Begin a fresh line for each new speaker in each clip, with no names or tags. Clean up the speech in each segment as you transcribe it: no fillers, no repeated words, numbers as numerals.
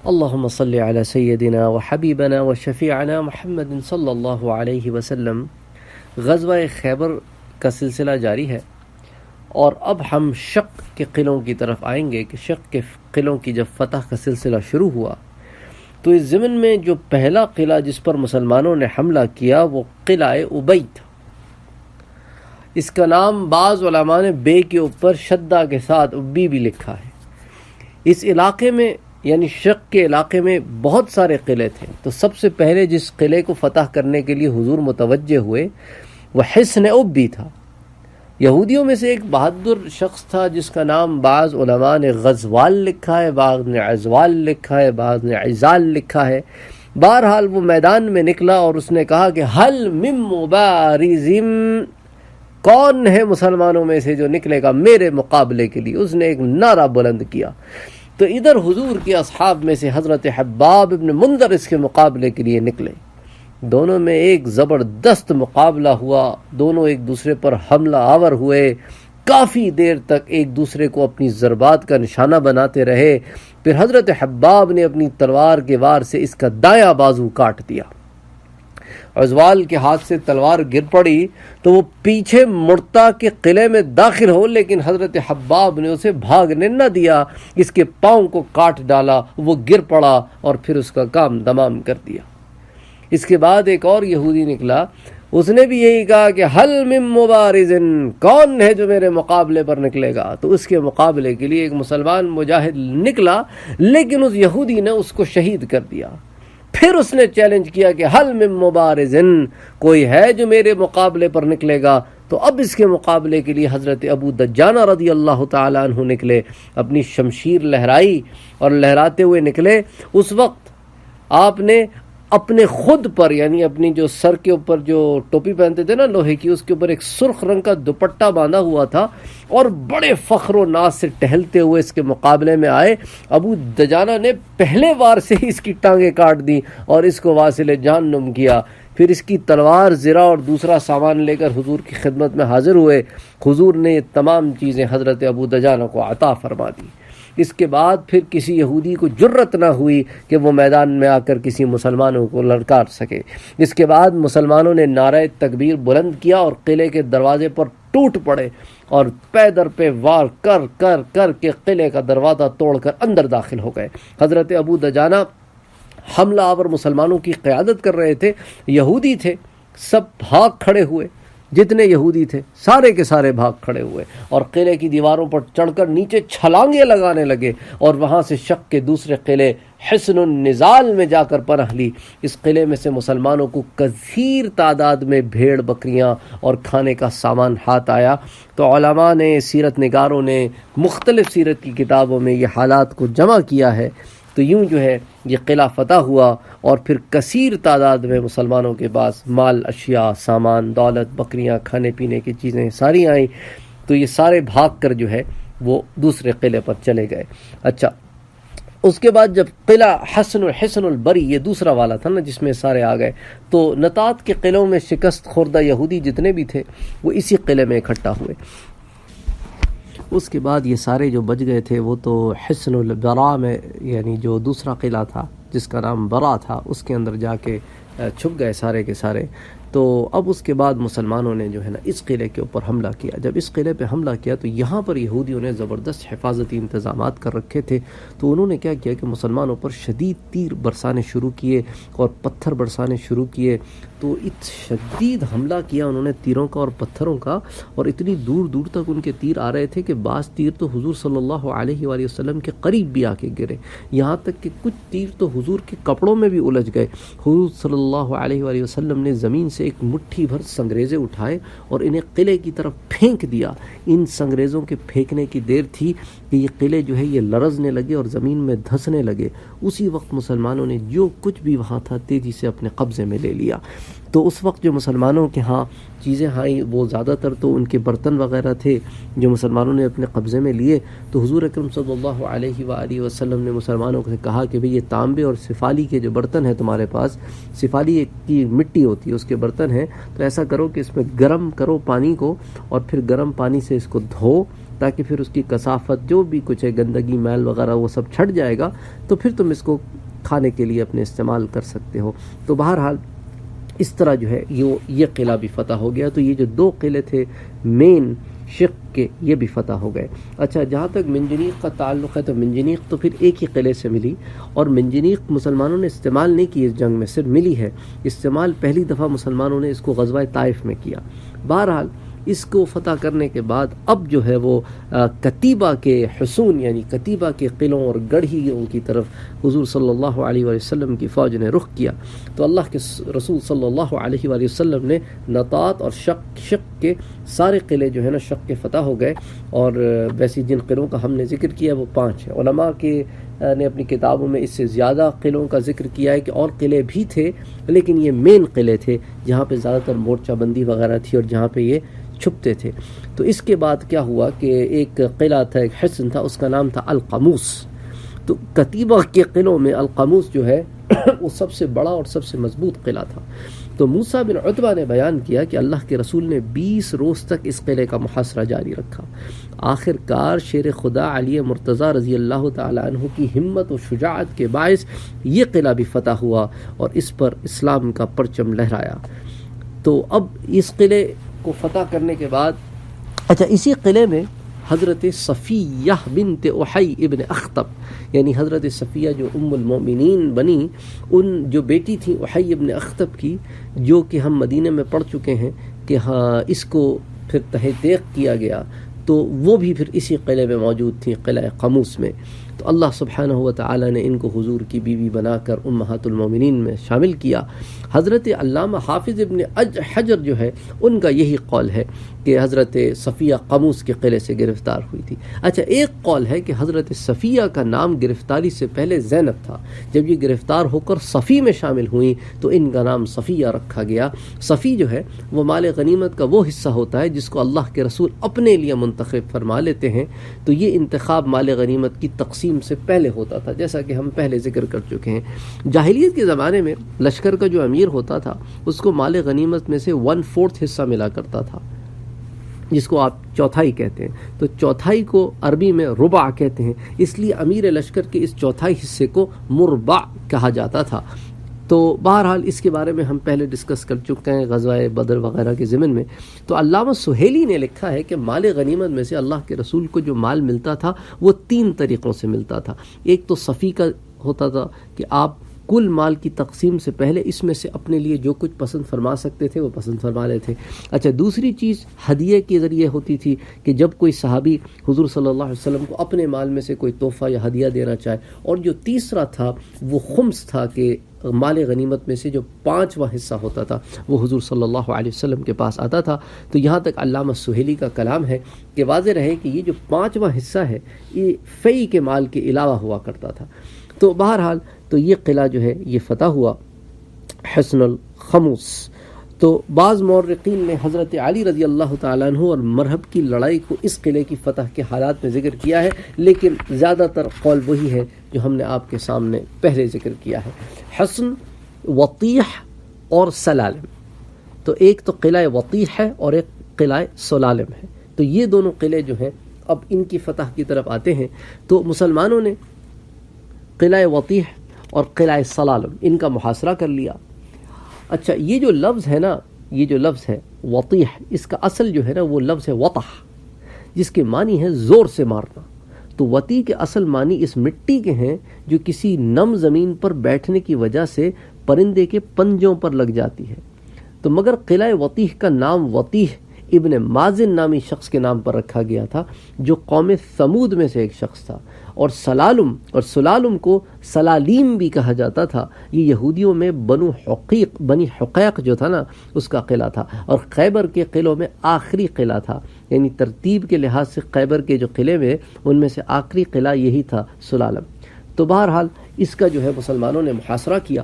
اللهم صل على سيدنا وحبيبنا وشفيعنا محمد صلی اللہ علیہ وسلم۔ غزوہ خیبر کا سلسلہ جاری ہے، اور اب ہم شق کے قلعوں کی طرف آئیں گے کہ شق کے قلعوں کی جب فتح کا سلسلہ شروع ہوا تو اس ضمن میں جو پہلا قلعہ جس پر مسلمانوں نے حملہ کیا وہ قلعہ ابی تھا۔ اس کا نام بعض علماء نے بے کے اوپر شدہ کے ساتھ ابی بھی لکھا ہے۔ اس علاقے میں یعنی شق کے علاقے میں بہت سارے قلعے تھے، تو سب سے پہلے جس قلعے کو فتح کرنے کے لیے حضور متوجہ ہوئے وہ حصن ابی تھا۔ یہودیوں میں سے ایک بہادر شخص تھا جس کا نام بعض علماء نے غزوال لکھا ہے، بعض نے عزوال لکھا ہے، بعض نے عزال لکھا ہے۔ بہرحال وہ میدان میں نکلا اور اس نے کہا کہ حل من مبارز، کون ہے مسلمانوں میں سے جو نکلے گا میرے مقابلے کے لیے؟ اس نے ایک نعرہ بلند کیا تو ادھر حضور کے اصحاب میں سے حضرت حباب ابن منذر اس کے مقابلے کے لیے نکلے۔ دونوں میں ایک زبردست مقابلہ ہوا، دونوں ایک دوسرے پر حملہ آور ہوئے، کافی دیر تک ایک دوسرے کو اپنی ضربات کا نشانہ بناتے رہے۔ پھر حضرت حباب نے اپنی تلوار کے وار سے اس کا دایاں بازو کاٹ دیا۔ عزوال کے ہاتھ سے تلوار گر پڑی تو وہ پیچھے مڑتا کہ قلعے میں داخل ہو، لیکن حضرت حباب نے اسے بھاگنے نہ دیا، اس کے پاؤں کو کاٹ ڈالا، وہ گر پڑا اور پھر اس کا کام تمام کر دیا۔ اس کے بعد ایک اور یہودی نکلا، اس نے بھی یہی کہا کہ حل من مبارز، کون ہے جو میرے مقابلے پر نکلے گا؟ تو اس کے مقابلے کے لیے ایک مسلمان مجاہد نکلا، لیکن اس یہودی نے اس کو شہید کر دیا۔ پھر اس نے چیلنج کیا کہ حل من مبارز، کوئی ہے جو میرے مقابلے پر نکلے گا؟ تو اب اس کے مقابلے کے لیے حضرت ابو دجانہ رضی اللہ تعالیٰ عنہ نکلے، اپنی شمشیر لہرائی اور لہراتے ہوئے نکلے۔ اس وقت آپ نے اپنے خود پر یعنی اپنی جو سر کے اوپر جو ٹوپی پہنتے تھے نا لوہے کی، اس کے اوپر ایک سرخ رنگ کا دوپٹہ باندھا ہوا تھا، اور بڑے فخر و ناز سے ٹہلتے ہوئے اس کے مقابلے میں آئے۔ ابو دجانہ نے پہلے وار سے ہی اس کی ٹانگیں کاٹ دی اور اس کو واصل جہنم کیا۔ پھر اس کی تلوار، زرہ اور دوسرا سامان لے کر حضور کی خدمت میں حاضر ہوئے۔ حضور نے یہ تمام چیزیں حضرت ابو دجانہ کو عطا فرما دی۔ اس کے بعد پھر کسی یہودی کو جرت نہ ہوئی کہ وہ میدان میں آ کر کسی مسلمانوں کو للکار سکے۔ اس کے بعد مسلمانوں نے نعرہ تکبیر بلند کیا اور قلعے کے دروازے پر ٹوٹ پڑے اور پے در پہ وار کر کر کر کے قلعے کا دروازہ توڑ کر اندر داخل ہو گئے۔ حضرت ابو دجانہ حملہ آور مسلمانوں کی قیادت کر رہے تھے، یہودی تھے، سب بھاگ کھڑے ہوئے، جتنے یہودی تھے سارے کے سارے بھاگ کھڑے ہوئے اور قلعے کی دیواروں پر چڑھ کر نیچے چھلانگیں لگانے لگے، اور وہاں سے شق کے دوسرے قلعے حصن النزال میں جا کر پناہ لی۔ اس قلعے میں سے مسلمانوں کو کثیر تعداد میں بھیڑ بکریاں اور کھانے کا سامان ہاتھ آیا۔ تو علماء نے، سیرت نگاروں نے مختلف سیرت کی کتابوں میں یہ حالات کو جمع کیا ہے۔ تو یوں جو ہے یہ قلعہ فتح ہوا، اور پھر کثیر تعداد میں مسلمانوں کے پاس مال، اشیاء، سامان، دولت، بکریاں، کھانے پینے کی چیزیں ساری آئیں۔ تو یہ سارے بھاگ کر جو ہے وہ دوسرے قلعے پر چلے گئے۔ اچھا، اس کے بعد جب قلعہ حصن البری، یہ دوسرا والا تھا نا جس میں سارے آ گئے، تو نطاط کے قلعوں میں شکست خوردہ یہودی جتنے بھی تھے وہ اسی قلعے میں اکٹھا ہوئے۔ اس کے بعد یہ سارے جو بچ گئے تھے وہ تو حصن البرا میں یعنی جو دوسرا قلعہ تھا جس کا نام برا تھا، اس کے اندر جا کے چھپ گئے سارے کے سارے۔ تو اب اس کے بعد مسلمانوں نے جو ہے نا اس قلعے کے اوپر حملہ کیا۔ جب اس قلعے پہ حملہ کیا تو یہاں پر یہودیوں نے زبردست حفاظتی انتظامات کر رکھے تھے، تو انہوں نے کیا کیا کہ مسلمانوں پر شدید تیر برسانے شروع کیے اور پتھر برسانے شروع کیے۔ تو شدید حملہ کیا انہوں نے تیروں کا اور پتھروں کا، اور اتنی دور دور تک ان کے تیر آ رہے تھے کہ بعض تیر تو حضور صلی اللہ علیہ وآلہ وسلم کے قریب بھی آ کے گرے، یہاں تک کہ کچھ تیر تو حضور کے کپڑوں میں بھی الجھ گئے۔ حضور صلی اللہ علیہ وآلہ وسلم نے زمین سے ایک مٹھی بھر سنگریزے اٹھائے اور انہیں قلعے کی طرف پھینک دیا۔ ان سنگریزوں کے پھینکنے کی دیر تھی کہ یہ قلعے جو ہے یہ لرزنے لگے اور زمین میں دھنسنے لگے۔ اسی وقت مسلمانوں نے جو کچھ بھی وہاں تھا تیزی سے اپنے قبضے میں لے لیا۔ تو اس وقت جو مسلمانوں کے ہاں چیزیں آئیں وہ زیادہ تر تو ان کے برتن وغیرہ تھے جو مسلمانوں نے اپنے قبضے میں لیے۔ تو حضور اکرم صلی اللہ علیہ وآلہ وسلم نے مسلمانوں سے کہا کہ بھئی یہ تانبے اور سفالی کے جو برتن ہیں تمہارے پاس، سفالی ایک کی مٹی ہوتی ہے اس کے برتن ہیں، تو ایسا کرو کہ اس میں گرم کرو پانی کو، اور پھر گرم پانی سے اس کو دھو تاکہ پھر اس کی کثافت جو بھی کچھ ہے گندگی میل وغیرہ وہ سب چھٹ جائے گا تو پھر تم اس کو کھانے کے لیے اپنے استعمال کر سکتے ہو. تو بہرحال اس طرح جو ہے یہ قلعہ بھی فتح ہو گیا. تو یہ جو 2 قلعے تھے مین شق کے یہ بھی فتح ہو گئے. اچھا جہاں تک منجنیق کا تعلق ہے تو منجنیق تو پھر ایک ہی قلعے سے ملی اور منجنیق مسلمانوں نے استعمال نہیں کی اس جنگ میں، صرف ملی ہے. استعمال پہلی دفعہ مسلمانوں نے اس کو غزوہ طائف میں کیا. بہرحال اس کو فتح کرنے کے بعد اب جو ہے وہ کتیبہ کے حصون یعنی کتیبہ کے قلعوں اور گڑھیوں کی طرف حضور صلی اللہ علیہ وآلہ وسلم کی فوج نے رخ کیا. تو اللہ کے رسول صلی اللہ علیہ وآلہ وسلم نے نطات اور شق کے سارے قلعے جو ہے نا شق کے فتح ہو گئے. اور ویسے جن قلعوں کا ہم نے ذکر کیا وہ 5 ہیں. علماء کے نے اپنی کتابوں میں اس سے زیادہ قلعوں کا ذکر کیا ہے کہ اور قلعے بھی تھے لیکن یہ مین قلعے تھے جہاں پہ زیادہ تر مورچہ بندی وغیرہ تھی اور جہاں پہ یہ چھپتے تھے. تو اس کے بعد کیا ہوا کہ ایک قلعہ تھا، ایک حصن تھا، اس کا نام تھا القاموس. تو کتیبہ کے قلعوں میں القاموس جو ہے وہ سب سے بڑا اور سب سے مضبوط قلعہ تھا. تو موسیٰ بن عتبہ نے بیان کیا کہ اللہ کے رسول نے 20 روز تک اس قلعے کا محاصرہ جاری رکھا. آخر کار شیر خدا علی مرتضیٰ رضی اللہ تعالی عنہ کی ہمت و شجاعت کے باعث یہ قلعہ بھی فتح ہوا اور اس پر اسلام کا پرچم لہرایا. تو اب اس قلعے کو فتح کرنے کے بعد اچھا اسی قلعے میں حضرت صفیہ بنت احی ابن اخطب یعنی حضرت صفیہ جو ام المومنین بنی، ان جو بیٹی تھی احی ابن اخطب کی، جو کہ ہم مدینہ میں پڑھ چکے ہیں کہ ہاں اس کو پھر تہ تیغ کیا گیا، تو وہ بھی پھر اسی قلعے میں موجود تھیں، قلعہ قاموس میں. تو اللہ سبحانہ و تعالی نے ان کو حضور کی بیوی بنا کر امہات المومنین میں شامل کیا. حضرت علامہ حافظ ابن حجر جو ہے ان کا یہی قول ہے کہ حضرت صفیہ قاموس کے قلعے سے گرفتار ہوئی تھی. اچھا ایک قول ہے کہ حضرت صفیہ کا نام گرفتاری سے پہلے زینب تھا، جب یہ گرفتار ہو کر صفی میں شامل ہوئیں تو ان کا نام صفیہ رکھا گیا. صفی جو ہے وہ مال غنیمت کا وہ حصہ ہوتا ہے جس کو اللہ کے رسول اپنے لیے منتخب فرما لیتے ہیں. تو یہ انتخاب مال غنیمت کی تقسیم سے پہلے ہوتا تھا، جیسا کہ ہم پہلے ذکر کر چکے ہیں. جاہلیت کے زمانے میں لشکر کا جو امیر ہوتا تھا اس کو مال غنیمت میں سے 1/4 حصہ ملا کرتا تھا، جس کو آپ چوتھائی کہتے ہیں. تو چوتھائی کو عربی میں ربع کہتے ہیں، اس لیے امیر لشکر کے اس چوتھائی حصے کو مربع کہا جاتا تھا. تو بہرحال اس کے بارے میں ہم پہلے ڈسکس کر چکے ہیں غزوہ بدر وغیرہ کے ضمن میں. تو علامہ سہیلی نے لکھا ہے کہ مال غنیمت میں سے اللہ کے رسول کو جو مال ملتا تھا وہ 3 طریقوں سے ملتا تھا. ایک تو صفی کا ہوتا تھا کہ آپ کل مال کی تقسیم سے پہلے اس میں سے اپنے لیے جو کچھ پسند فرما سکتے تھے وہ پسند فرما لیتے تھے. اچھا دوسری چیز ہدیے کے ذریعے ہوتی تھی کہ جب کوئی صحابی حضور صلی اللہ علیہ وسلم کو اپنے مال میں سے کوئی تحفہ یا ہدیہ دینا چاہے. اور جو تیسرا تھا وہ خمس تھا کہ مال غنیمت میں سے جو 5واں حصہ ہوتا تھا وہ حضور صلی اللہ علیہ وسلم کے پاس آتا تھا. تو یہاں تک علامہ سہیلی کا کلام ہے کہ واضح رہے کہ یہ جو 5واں حصہ ہے یہ فی کے مال کے علاوہ ہوا کرتا تھا. تو بہرحال تو یہ قلعہ جو ہے یہ فتح ہوا حصن القاموس. تو بعض مورخین نے حضرت علی رضی اللہ تعالیٰ عنہ اور مرہب کی لڑائی کو اس قلعے کی فتح کے حالات میں ذکر کیا ہے، لیکن زیادہ تر قول وہی ہے جو ہم نے آپ کے سامنے پہلے ذکر کیا ہے. حصن وطیح اور سلالم، تو ایک تو قلعہ وطیح ہے اور ایک قلعہ سلالم ہے. تو یہ دونوں قلعے جو ہیں اب ان کی فتح کی طرف آتے ہیں. تو مسلمانوں نے قلعہ وطیح اور قلعہ سلالم ان کا محاصرہ کر لیا. اچھا یہ جو لفظ ہے نا، یہ جو لفظ ہے وطیح، اس کا اصل جو ہے نا وہ لفظ ہے وطح، جس کے معنی ہے زور سے مارنا. تو وطی کے اصل معنی اس مٹی کے ہیں جو کسی نم زمین پر بیٹھنے کی وجہ سے پرندے کے پنجوں پر لگ جاتی ہے. تو مگر قلعہ وطیح کا نام وطیح ابن مازن نامی شخص کے نام پر رکھا گیا تھا جو قوم ثمود میں سے ایک شخص تھا. اور سلالم کو سلالیم بھی کہا جاتا تھا. یہ یہودیوں میں بنی حقیق جو تھا نا اس کا قلعہ تھا، اور خیبر کے قلعوں میں آخری قلعہ تھا. یعنی ترتیب کے لحاظ سے خیبر کے جو قلعے میں ان میں سے آخری قلعہ یہی تھا سلالم. تو بہرحال اس کا جو ہے مسلمانوں نے محاصرہ کیا.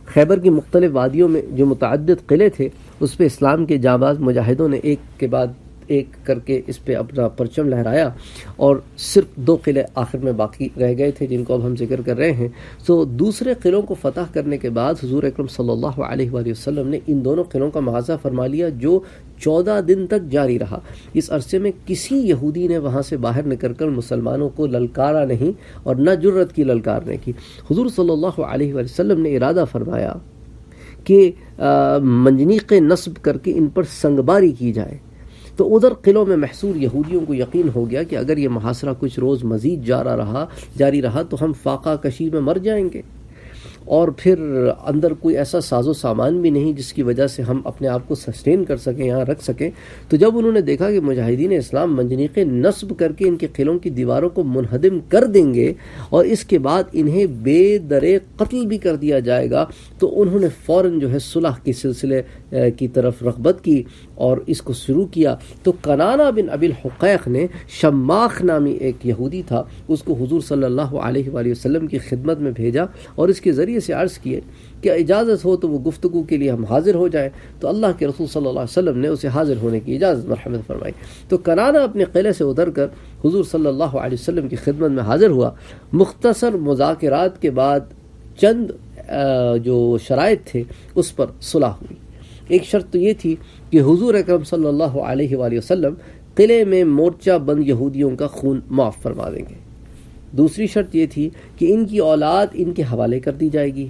خیبر کی مختلف وادیوں میں جو متعدد قلعے تھے اس پہ اسلام کے جانباز مجاہدوں نے ایک کے بعد ایک کر کے اس پہ اپنا پرچم لہرایا، اور صرف 2 قلعے آخر میں باقی رہ گئے تھے جن کو اب ہم ذکر کر رہے ہیں. تو دوسرے قلعوں کو فتح کرنے کے بعد حضور اکرم صلی اللہ علیہ وآلہ وسلم نے ان دونوں قلعوں کا محاصرہ فرما لیا، جو 14 دن تک جاری رہا. اس عرصے میں کسی یہودی نے وہاں سے باہر نکل کر مسلمانوں کو للکارا نہیں اور نہ جرت کی للکارنے کی. حضور صلی اللہ علیہ وآلہ وسلم نے ارادہ فرمایا کہ منجنیق نصب کر کے ان پر سنگباری کی جائے. تو ادھر قلعوں میں محصور یہودیوں کو یقین ہو گیا کہ اگر یہ محاصرہ کچھ روز مزید جاری رہا تو ہم فاقہ کشی میں مر جائیں گے، اور پھر اندر کوئی ایسا ساز و سامان بھی نہیں جس کی وجہ سے ہم اپنے آپ کو سسٹین کر سکیں، یہاں رکھ سکیں. تو جب انہوں نے دیکھا کہ مجاہدین اسلام منجنیق نصب کر کے ان کے قلعوں کی دیواروں کو منہدم کر دیں گے اور اس کے بعد انہیں بے درے قتل بھی کر دیا جائے گا، تو انہوں نے فوراً جو ہے صلح کے سلسلے کی طرف رغبت کی اور اس کو شروع کیا. تو کنانہ بن ابی الحقیق نے شماخ نامی ایک یہودی تھا، اس کو حضور صلی اللہ علیہ وآلہ وسلم کی خدمت میں بھیجا اور اس کے ذریعے سے عرض کیے کہ اجازت ہو تو وہ گفتگو کے لیے ہم حاضر ہو جائیں. تو اللہ کے رسول صلی اللہ علیہ وسلم نے اسے حاضر ہونے کی اجازت مرحمت فرمائی. تو کنانہ اپنے قلعے سے اتر کر حضور صلی اللہ علیہ وسلم کی خدمت میں حاضر ہوا. مختصر مذاکرات کے بعد چند جو شرائط تھے اس پر صلح ہوئی. ایک شرط تو یہ تھی کہ حضور اکرم صلی اللہ علیہ وآلہ وسلم قلعے میں مورچہ بند یہودیوں کا خون معاف فرما دیں گے. دوسری شرط یہ تھی کہ ان کی اولاد ان کے حوالے کر دی جائے گی.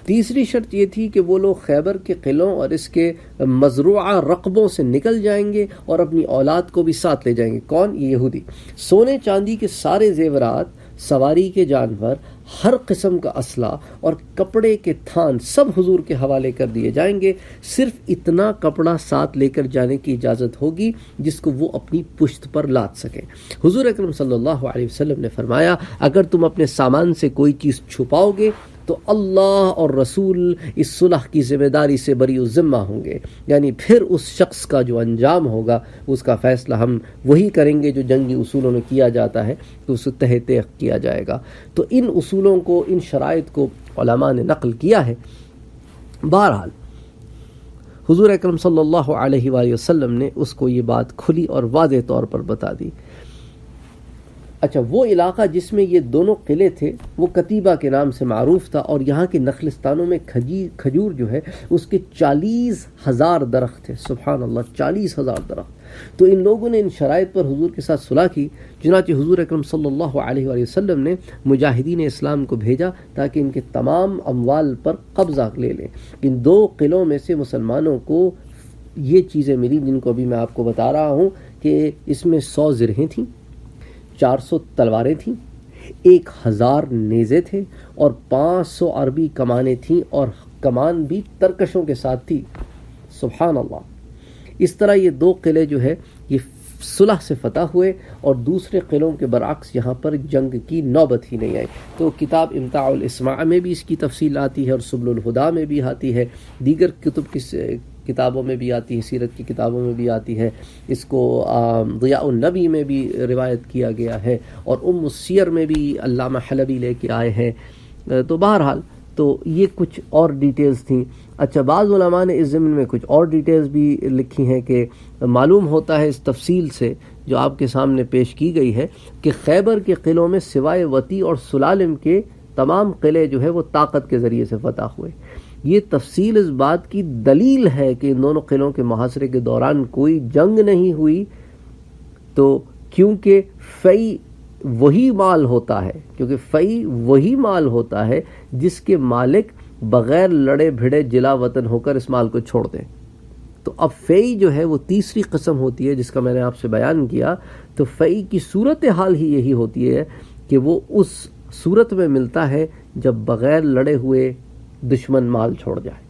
تیسری شرط یہ تھی کہ وہ لوگ خیبر کے قلعوں اور اس کے مزروعہ رقبوں سے نکل جائیں گے اور اپنی اولاد کو بھی ساتھ لے جائیں گے. کون؟ یہ یہودی. سونے چاندی کے سارے زیورات، سواری کے جانور، ہر قسم کا اسلحہ اور کپڑے کے تھان سب حضور کے حوالے کر دیے جائیں گے. صرف اتنا کپڑا ساتھ لے کر جانے کی اجازت ہوگی جس کو وہ اپنی پشت پر لاد سکیں. حضور اکرم صلی اللہ علیہ وسلم نے فرمایا اگر تم اپنے سامان سے کوئی چیز چھپاؤ گے تو اللہ اور رسول اس صلح کی ذمہ داری سے بری الذمہ ہوں گے، یعنی پھر اس شخص کا جو انجام ہوگا اس کا فیصلہ ہم وہی کریں گے جو جنگی اصولوں میں کیا جاتا ہے، تو اسے تحت کیا جائے گا. تو ان اصولوں کو، ان شرائط کو علماء نے نقل کیا ہے. بہرحال حضور اکرم صلی اللہ علیہ وآلہ وسلم نے اس کو یہ بات کھلی اور واضح طور پر بتا دی. اچھا، وہ علاقہ جس میں یہ دونوں قلعے تھے وہ کتیبہ کے نام سے معروف تھا، اور یہاں کے نخلستانوں میں کھجور جو ہے اس کے 40,000 درخت تھے. سبحان اللہ، 40,000 درخت. تو ان لوگوں نے ان شرائط پر حضور کے ساتھ صلح کی. چنانچہ حضور اکرم صلی اللہ علیہ وآلہ وسلم نے مجاہدین اسلام کو بھیجا تاکہ ان کے تمام اموال پر قبضہ لے لیں. ان 2 قلعوں میں سے مسلمانوں کو یہ چیزیں ملی جن کو ابھی میں آپ کو بتا رہا ہوں، کہ اس میں 100 زرہیں تھیں، 400 تلواریں تھیں، 1000 نیزے تھے اور 500 عربی کمانیں تھیں، اور کمان بھی ترکشوں کے ساتھ تھی. سبحان اللہ. اس طرح یہ 2 قلعے جو ہے یہ صلح سے فتح ہوئے، اور دوسرے قلعوں کے برعکس یہاں پر جنگ کی نوبت ہی نہیں آئی. تو کتاب امتاع الاسماع میں بھی اس کی تفصیل آتی ہے، اور سبل الہدیٰ میں بھی آتی ہے، دیگر کتابوں میں بھی آتی ہے، سیرت کی کتابوں میں بھی آتی ہے. اس کو ضیاء النبی میں بھی روایت کیا گیا ہے، اور ام السیر میں بھی علامہ حلبی لے کے آئے ہیں. تو بہرحال تو یہ کچھ اور ڈیٹیلز تھیں. اچھا، بعض علماء نے اس ضمن میں کچھ اور ڈیٹیلز بھی لکھی ہیں کہ معلوم ہوتا ہے اس تفصیل سے جو آپ کے سامنے پیش کی گئی ہے کہ خیبر کے قلعوں میں سوائے وطی اور سلالم کے تمام قلعے جو ہے وہ طاقت کے ذریعے سے فتح ہوئے. یہ تفصیل اس بات کی دلیل ہے کہ ان دونوں قلعوں کے محاصرے کے دوران کوئی جنگ نہیں ہوئی، تو کیونکہ فی وہی مال ہوتا ہے جس کے مالک بغیر لڑے بھڑے جلا وطن ہو کر اس مال کو چھوڑ دیں. تو اب فی جو ہے وہ تیسری قسم ہوتی ہے جس کا میں نے آپ سے بیان کیا. تو فی کی صورت حال ہی یہی ہوتی ہے کہ وہ اس صورت میں ملتا ہے جب بغیر لڑے ہوئے دشمن مال چھوڑ جائے.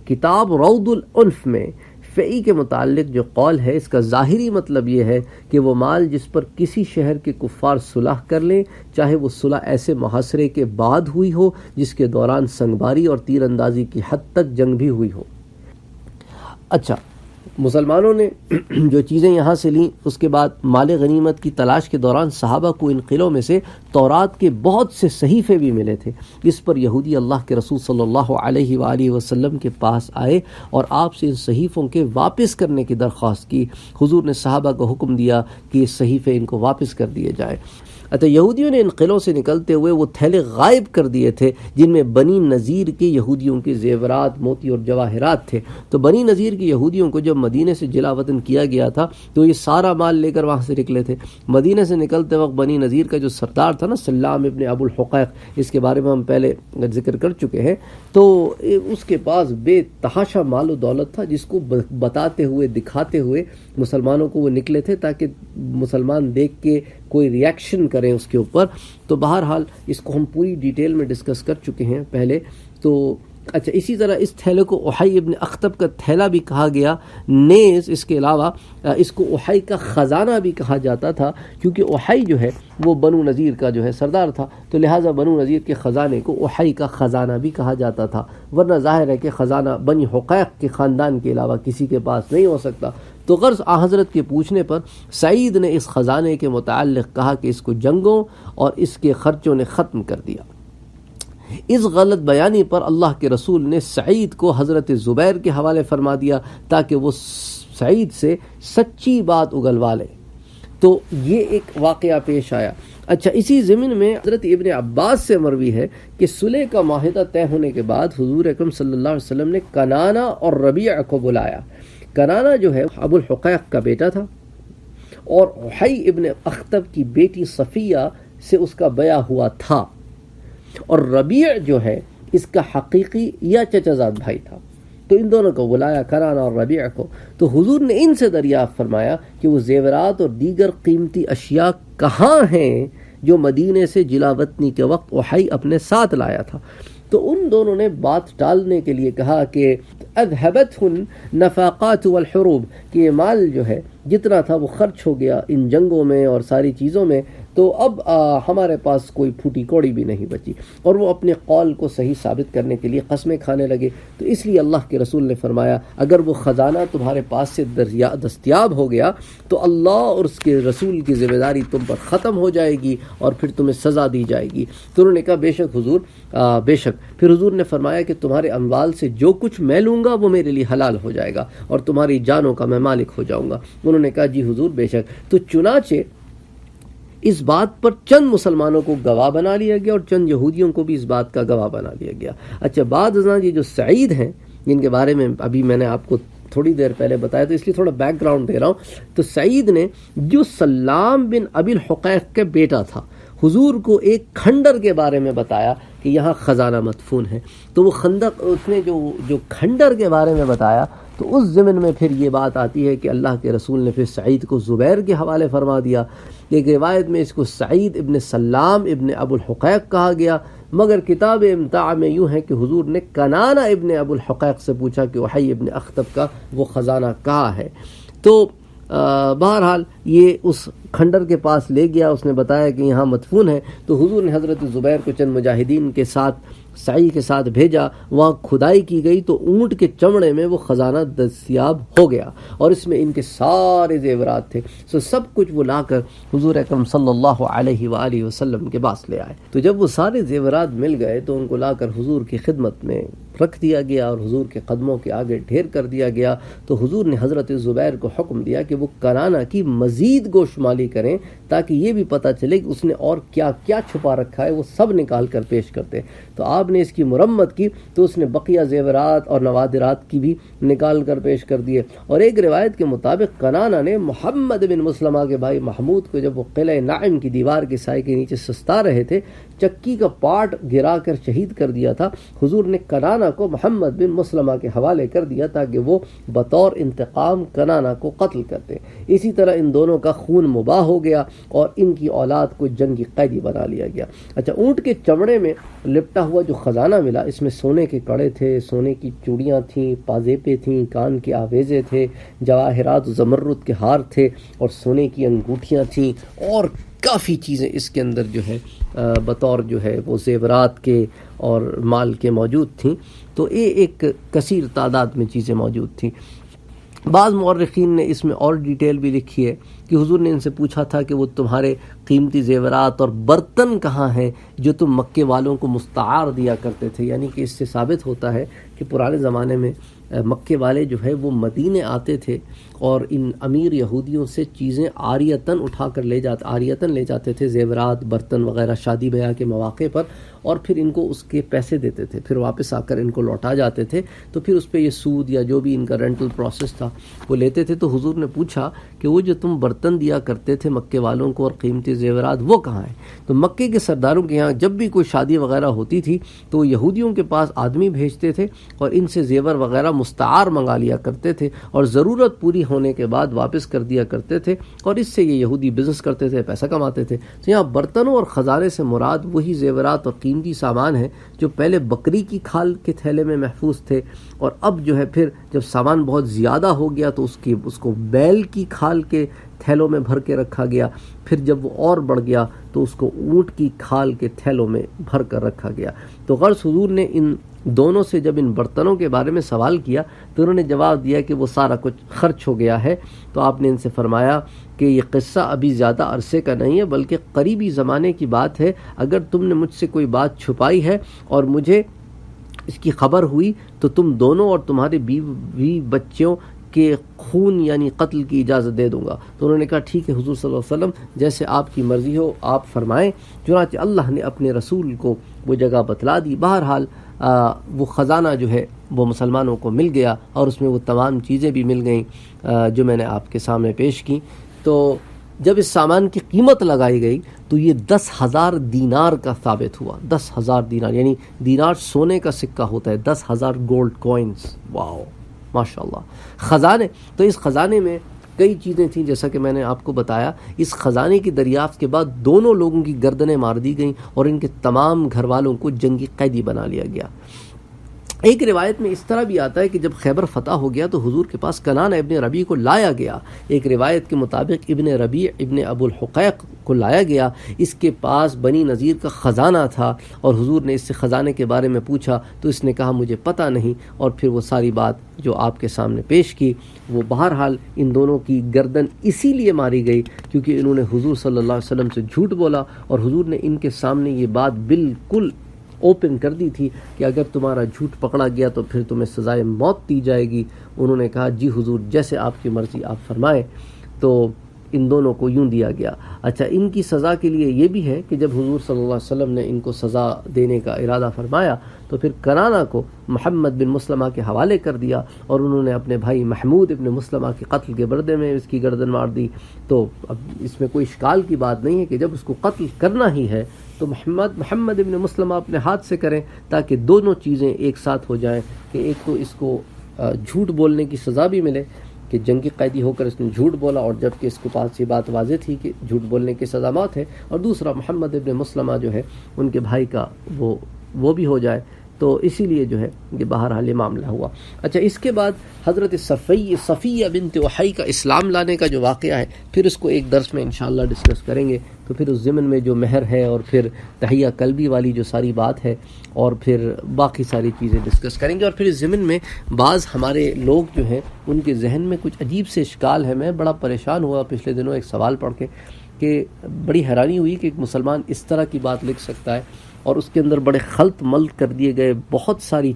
کتاب روض العنف میں فی کے متعلق جو قول ہے اس کا ظاہری مطلب یہ ہے کہ وہ مال جس پر کسی شہر کے کفار صلح کر لیں، چاہے وہ صلح ایسے محاصرے کے بعد ہوئی ہو جس کے دوران سنگباری اور تیر اندازی کی حد تک جنگ بھی ہوئی ہو. اچھا، مسلمانوں نے جو چیزیں یہاں سے لیں اس کے بعد مال غنیمت کی تلاش کے دوران صحابہ کو ان قلعوں میں سے تورات کے بہت سے صحیفے بھی ملے تھے. اس پر یہودی اللہ کے رسول صلی اللہ علیہ وآلہ وسلم کے پاس آئے اور آپ سے ان صحیفوں کے واپس کرنے کی درخواست کی. حضور نے صحابہ کو حکم دیا کہ یہ صحیفے ان کو واپس کر دیے جائیں. یہودیوں نے ان قلعوں سے نکلتے ہوئے وہ تھیلے غائب کر دیے تھے جن میں بنی نذیر کے یہودیوں کے زیورات، موتی اور جواہرات تھے. تو بنی نذیر کے یہودیوں کو جب مدینے سے جلا وطن کیا گیا تھا تو یہ سارا مال لے کر وہاں سے نکلے تھے. مدینے سے نکلتے وقت بنی نذیر کا جو سردار تھا نا، سلام ابن ابو الحقیق، اس کے بارے میں ہم پہلے ذکر کر چکے ہیں، تو اس کے پاس بے تحاشا مال و دولت تھا جس کو بتاتے ہوئے دکھاتے ہوئے مسلمانوں کو وہ نکلے تھے تاکہ مسلمان دیکھ کے کوئی ریاکشن کریں اس کے اوپر. تو بہرحال اس کو ہم پوری ڈیٹیل میں ڈسکس کر چکے ہیں پہلے. تو اچھا، اسی طرح اس تھیلے کو احی ابن اخطب کا تھیلا بھی کہا گیا. نیز اس کے علاوہ اس کو احی کا خزانہ بھی کہا جاتا تھا، کیونکہ احی جو ہے وہ بنو نذیر کا جو ہے سردار تھا، تو لہٰذا بنو نذیر کے خزانے کو احی کا خزانہ بھی کہا جاتا تھا. ورنہ ظاہر ہے کہ خزانہ بنی حقیق کے خاندان کے علاوہ کسی کے پاس نہیں ہو سکتا. تو غرض حضرت کے پوچھنے پر سعید نے اس خزانے کے متعلق کہا کہ اس کو جنگوں اور اس کے خرچوں نے ختم کر دیا. اس غلط بیانی پر اللہ کے رسول نے سعید کو حضرت زبیر کے حوالے فرما دیا تاکہ وہ سعید سے سچی بات اگلوا لے. تو یہ ایک واقعہ پیش آیا. اچھا، اسی ضمن میں حضرت ابن عباس سے مروی ہے کہ صلح کا معاہدہ طے ہونے کے بعد حضور اکرم صلی اللہ علیہ وسلم نے کنانہ اور ربیع کو بلایا. کنانہ جو ہے ابو الحقیق کا بیٹا تھا اور احی ابن اخطب کی بیٹی صفیہ سے اس کا بیعہ ہوا تھا، اور ربیع جو ہے اس کا حقیقی یا چچا زاد بھائی تھا. تو ان دونوں کو بلایا، کنانہ اور ربیع کو. تو حضور نے ان سے دریافت فرمایا کہ وہ زیورات اور دیگر قیمتی اشیاء کہاں ہیں جو مدینے سے جلا وطنی کے وقت احی اپنے ساتھ لایا تھا. تو ان دونوں نے بات ٹالنے کے لیے کہا کہ اذهبته النفاقات والحروب، کہ یہ مال جو ہے جتنا تھا وہ خرچ ہو گیا ان جنگوں میں اور ساری چیزوں میں، تو اب ہمارے پاس کوئی پھوٹی کوڑی بھی نہیں بچی. اور وہ اپنے قول کو صحیح ثابت کرنے کے لیے قسمیں کھانے لگے. تو اس لیے اللہ کے رسول نے فرمایا اگر وہ خزانہ تمہارے پاس سے دستیاب ہو گیا تو اللہ اور اس کے رسول کی ذمہ داری تم پر ختم ہو جائے گی اور پھر تمہیں سزا دی جائے گی. تو انہوں نے کہا بے شک حضور، بے شک. پھر حضور نے فرمایا کہ تمہارے اموال سے جو کچھ میں لوں گا وہ میرے لیے حلال ہو جائے گا اور تمہاری جانوں کا میں مالک ہو جاؤں گا. انہوں نے کہا جی حضور بے شک. تو چنانچہ اس بات پر چند مسلمانوں کو گواہ بنا لیا گیا اور چند یہودیوں کو بھی اس بات کا گواہ بنا لیا گیا. اچھا، بعد ازاں یہ جو سعید ہیں جن کے بارے میں ابھی میں نے آپ کو تھوڑی دیر پہلے بتایا، تو اس لیے تھوڑا بیک گراؤنڈ دے رہا ہوں. تو سعید نے جو سلام بن ابی الحقیق کا بیٹا تھا، حضور کو ایک کھنڈر کے بارے میں بتایا کہ یہاں خزانہ مدفون ہے. تو وہ خندق، اس نے جو کھنڈر کے بارے میں بتایا، تو اس ضمن میں پھر یہ بات آتی ہے کہ اللہ کے رسول نے پھر سعید کو زبیر کے حوالے فرما دیا. ایک روایت میں اس کو سعید ابن سلام ابن ابو الحقیق کہا گیا، مگر کتاب امتاع میں یوں ہے کہ حضور نے کنانہ ابن ابو الحقیق سے پوچھا کہ احی ابن اخطب کا وہ خزانہ کہاں ہے. تو بہرحال یہ اس کھنڈر کے پاس لے گیا، اس نے بتایا کہ یہاں مدفون ہے. تو حضور نے حضرت زبیر کو چند مجاہدین کے ساتھ سعی کے ساتھ بھیجا. وہاں کھدائی کی گئی تو اونٹ کے چمڑے میں وہ خزانہ دستیاب ہو گیا اور اس میں ان کے سارے زیورات تھے. سب کچھ وہ لا کر حضور اکرم صلی اللہ علیہ وآلہ وسلم کے پاس لے آئے. تو جب وہ سارے زیورات مل گئے تو ان کو لا کر حضور کی خدمت میں رکھ دیا گیا اور حضور کے قدموں کے آگے ڈھیر کر دیا گیا. تو حضور نے حضرت زبیر کو حکم دیا کہ وہ کنانہ کی مزید گوشمالی کریں تاکہ یہ بھی پتہ چلے کہ اس نے اور کیا کیا چھپا رکھا ہے، وہ سب نکال کر پیش کرتے. تو آپ نے اس کی مرمت کی تو اس نے بقیہ زیورات اور نوادرات کی بھی نکال کر پیش کر دیے. اور ایک روایت کے مطابق کنانہ نے محمد بن مسلمہ کے بھائی محمود کو جب وہ قلعہ نعیم کی دیوار کے سائے کے نیچے سستا رہے تھے، چکی کا پاٹ گرا کر شہید کر دیا تھا. حضور نے کنانہ کو محمد بن مسلمہ کے حوالے کر دیا تاکہ وہ بطور انتقام کنانہ کو قتل کرتے. اسی طرح ان دونوں کا خون مباح ہو گیا اور ان کی اولاد کو جنگی قیدی بنا لیا گیا. اچھا، اونٹ کے چمڑے میں لپٹا ہوا جو خزانہ ملا، اس میں سونے کے کڑے تھے، سونے کی چوڑیاں تھیں، پازیبیں تھیں، کان کے آویزے تھے، جواہرات زمرد کے ہار تھے اور سونے کی انگوٹھیاں تھیں اور کافی چیزیں اس کے اندر جو ہے بطور جو ہے وہ زیورات کے اور مال کے موجود تھیں. تو یہ ایک کثیر تعداد میں چیزیں موجود تھیں. بعض مورخین نے اس میں اور ڈیٹیل بھی لکھی ہے کہ حضور نے ان سے پوچھا تھا کہ وہ تمہارے قیمتی زیورات اور برتن کہاں ہیں جو تم مکے والوں کو مستعار دیا کرتے تھے. یعنی کہ اس سے ثابت ہوتا ہے کہ پرانے زمانے میں مکے والے جو ہے وہ مدینے آتے تھے اور ان امیر یہودیوں سے چیزیں عاریتاً اٹھا کر لے جاتے تھے، زیورات، برتن وغیرہ شادی بیاہ کے مواقع پر، اور پھر ان کو اس کے پیسے دیتے تھے، پھر واپس آ کر ان کو لوٹا جاتے تھے. تو پھر اس پہ یہ سود یا جو بھی ان کا رینٹل پروسیس تھا وہ لیتے تھے. تو حضور نے پوچھا کہ وہ جو تم برتن دیا کرتے تھے مکے والوں کو اور قیمتی زیورات وہ کہاں ہیں؟ تو مکے کے سرداروں کے یہاں جب بھی کوئی شادی وغیرہ ہوتی تھی تو یہودیوں کے پاس آدمی بھیجتے تھے اور ان سے زیور وغیرہ مستعار منگا لیا کرتے تھے اور ضرورت پوری ہونے کے بعد واپس کر دیا کرتے تھے، اور اس سے یہ یہودی بزنس کرتے تھے، پیسہ کماتے تھے. تو یہاں برتنوں اور خزانے سے مراد وہی زیورات اور قیمتی سامان ہیں جو پہلے بکری کی کھال کے تھیلے میں محفوظ تھے، اور اب جو ہے پھر جب سامان بہت زیادہ ہو گیا تو اس کو بیل کی کھال کے تھیلوں میں بھر کے رکھا گیا، پھر جب وہ اور بڑھ گیا تو اس کو اونٹ کی کھال کے تھیلوں میں بھر کر رکھا گیا. تو غرض حضور نے ان دونوں سے جب ان برتنوں کے بارے میں سوال کیا تو انہوں نے جواب دیا کہ وہ سارا کچھ خرچ ہو گیا ہے. تو آپ نے ان سے فرمایا کہ یہ قصہ ابھی زیادہ عرصے کا نہیں ہے بلکہ قریبی زمانے کی بات ہے. اگر تم نے مجھ سے کوئی بات چھپائی ہے اور مجھے اس کی خبر ہوئی تو تم دونوں اور تمہارے بیوی بچوں کے خون یعنی قتل کی اجازت دے دوں گا. تو انہوں نے کہا ٹھیک ہے حضور صلی اللہ علیہ وسلم، جیسے آپ کی مرضی ہو آپ فرمائیں. چنانچہ اللہ نے اپنے رسول کو وہ جگہ بتلا دی. بہرحال وہ خزانہ جو ہے وہ مسلمانوں کو مل گیا اور اس میں وہ تمام چیزیں بھی مل گئیں جو میں نے آپ کے سامنے پیش کی. تو جب اس سامان کی قیمت لگائی گئی تو یہ 10,000 دینار کا ثابت ہوا. 10,000 دینار یعنی دینار سونے کا سکہ ہوتا ہے، 10,000 گولڈ کوئنز. واو ماشاء اللہ. خزانے، تو اس خزانے میں کئی چیزیں تھیں جیسا کہ میں نے آپ کو بتایا. اس خزانے کی دریافت کے بعد دونوں لوگوں کی گردنیں مار دی گئیں اور ان کے تمام گھر والوں کو جنگی قیدی بنا لیا گیا. ایک روایت میں اس طرح بھی آتا ہے کہ جب خیبر فتح ہو گیا تو حضور کے پاس کنانہ ابن ربیع کو لایا گیا. ایک روایت کے مطابق ابن ربیع ابن ابو الحقیق کو لایا گیا. اس کے پاس بنی نذیر کا خزانہ تھا اور حضور نے اس سے خزانے کے بارے میں پوچھا تو اس نے کہا مجھے پتہ نہیں، اور پھر وہ ساری بات جو آپ کے سامنے پیش کی. وہ بہرحال ان دونوں کی گردن اسی لیے ماری گئی کیونکہ انہوں نے حضور صلی اللہ علیہ وسلم سے جھوٹ بولا، اور حضور نے ان کے سامنے یہ بات بالکل اوپن کر دی تھی کہ اگر تمہارا جھوٹ پکڑا گیا تو پھر تمہیں سزائے موت دی جائے گی. انہوں نے کہا جی حضور جیسے آپ کی مرضی آپ فرمائیں. تو ان دونوں کو یوں دیا گیا. اچھا، ان کی سزا کے لیے یہ بھی ہے کہ جب حضور صلی اللہ علیہ وسلم نے ان کو سزا دینے کا ارادہ فرمایا تو پھر کنانہ کو محمد بن مسلمہ کے حوالے کر دیا اور انہوں نے اپنے بھائی محمود ابن مسلمہ کے قتل کے بدلے میں اس کی گردن مار دی. تو اب اس میں کوئی اشکال کی بات نہیں ہے کہ جب اس کو قتل کرنا ہی ہے تو محمد ابن مسلمہ اپنے ہاتھ سے کریں تاکہ دونوں چیزیں ایک ساتھ ہو جائیں، کہ ایک تو اس کو جھوٹ بولنے کی سزا بھی ملے کہ جنگی قیدی ہو کر اس نے جھوٹ بولا اور جبکہ اس کے پاس یہ بات واضح تھی کہ جھوٹ بولنے کی سزا موت ہے، اور دوسرا محمد ابن مسلمہ جو ہے ان کے بھائی کا وہ بھی ہو جائے. تو اسی لیے جو ہے یہ بہرحال یہ معاملہ ہوا. اچھا، اس کے بعد حضرت صفیہ بنت وحی کا اسلام لانے کا جو واقعہ ہے پھر اس کو ایک درس میں انشاءاللہ ڈسکس کریں گے. تو پھر اس ضمن میں جو مہر ہے اور پھر تہیہ قلبی والی جو ساری بات ہے اور پھر باقی ساری چیزیں ڈسکس کریں گے. اور پھر اس ضمن میں بعض ہمارے لوگ جو ہیں ان کے ذہن میں کچھ عجیب سے اشکال ہے. میں بڑا پریشان ہوا پچھلے دنوں ایک سوال پڑھ کے کہ بڑی حیرانی ہوئی کہ ایک مسلمان اس طرح کی بات لکھ سکتا ہے اور اس کے اندر بڑے خلط ملط کر دیے گئے بہت ساری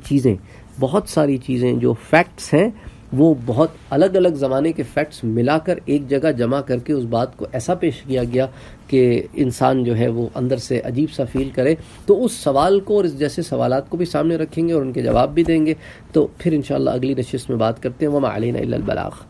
چیزیں جو فیکٹس ہیں وہ بہت الگ الگ زمانے کے فیکٹس ملا کر ایک جگہ جمع کر کے اس بات کو ایسا پیش کیا گیا کہ انسان جو ہے وہ اندر سے عجیب سا فیل کرے. تو اس سوال کو اور اس جیسے سوالات کو بھی سامنے رکھیں گے اور ان کے جواب بھی دیں گے. تو پھر انشاءاللہ اگلی نشست میں بات کرتے ہیں. وما علینا الا البلاغ.